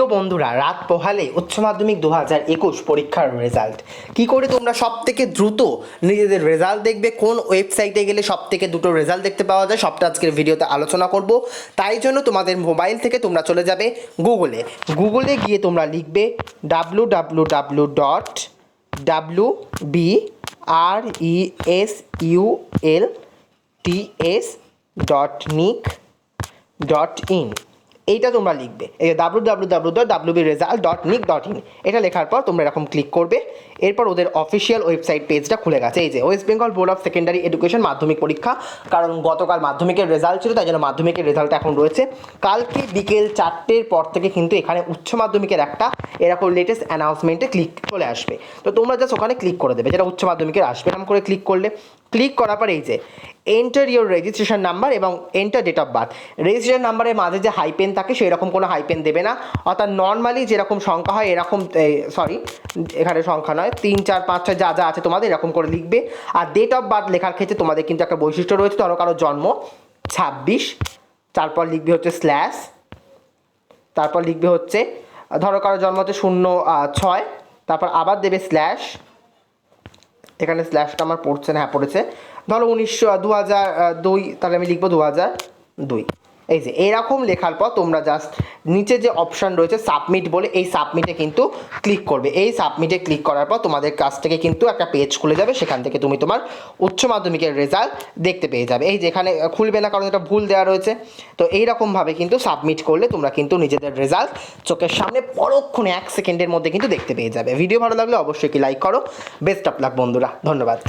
তো বন্ধুরা, রাত পোহালে উচ্চ মাধ্যমিক 2021 পরীক্ষার রেজাল্ট কী করে তোমরা সব থেকে দ্রুত নিজেদের রেজাল্ট দেখবে, কোন ওয়েবসাইটে গেলে সব থেকে দুটো রেজাল্ট দেখতে পাওয়া যায়, সবটা আজকের ভিডিওতে আলোচনা করব। তাই জন্য তোমাদের মোবাইল থেকে তোমরা চলে যাবে গুগলে গিয়ে তোমরা লিখবে www.wbresults.nic.in। এইটা তোমরা লিখবে, এই www.wbresult.nic.in। এটা লেখার পর তোমরা এরকম ক্লিক করবে। এরপর ওদের অফিসিয়াল ওয়েবসাইট পেজটা খুলে গেছে। এই যে West Bengal board of secondary education মাধ্যমিক পরীক্ষা, কারণ গতকাল মাধ্যমিকের রেজাল্ট ছিল, তাই জন্য মাধ্যমিকের রেজাল্ট এখন রয়েছে। কালকে বিকেল 4টের পর থেকে কিন্তু এখানে উচ্চ মাধ্যমিকের একটা এরকম লেটেস্ট অ্যানাউন্সমেন্টে ক্লিক চলে আসবে। তো তোমরা জাস্ট ওখানে ক্লিক করে দেবে, যেটা উচ্চ মাধ্যমিকের আসবে। এরকম করে ক্লিক করলে, ক্লিক করার পর এই যে এন্টার ইউর রেজিস্ট্রেশন নাম্বার এবং enter date of birth. Registration নাম্বারের মাঝে যে হাইপেন থাকে সেই রকম কোনো হাইপেন দেবে না, অর্থাৎ নর্মালি যেরকম সংখ্যা হয় এরকম, এখানে সংখ্যা নয়, 3 4 5 6 যা যা আছে তোমাদের এরকম করে লিখবে। আর ডেট অফ বার্থ লেখার ক্ষেত্রে তোমাদের কিন্তু একটা বৈশিষ্ট্য রয়েছে। ধরো কারো জন্ম 26, তারপর লিখবে হচ্ছে স্ল্যাশ, তারপর লিখবে হচ্ছে ধরো কারো জন্ম হচ্ছে 06, তারপর আবার দেবে স্ল্যাশ, এখানে স্ল্যাশটা আমার পড়ছে না, হ্যাঁ পড়েছে। ধরো 2002, তাহলে আমি লিখবো 2002। এই যে এরকম লেখার পর তোমরা জাস্ট নিচে যে অপশান রয়েছে সাবমিট বলে, এই সাবমিটে কিন্তু ক্লিক করবে। এই সাবমিটে ক্লিক করার পর তোমাদের কাছ থেকে কিন্তু একটা পেজ খুলে যাবে, সেখান থেকে তুমি তোমার উচ্চ মাধ্যমিকের রেজাল্ট দেখতে পেয়ে যাবে। এই যে এখানে খুলবে না, কারণ এটা ভুল দেওয়া রয়েছে। তো এইরকমভাবে কিন্তু সাবমিট করলে তোমরা কিন্তু নিজেদের রেজাল্ট চোখের সামনে পরক্ষণে 1 সেকেন্ডের মধ্যে কিন্তু দেখতে পেয়ে যাবে। ভিডিও ভালো লাগলে অবশ্যই কি লাইক করো। বেস্ট অফ লাক বন্ধুরা, ধন্যবাদ।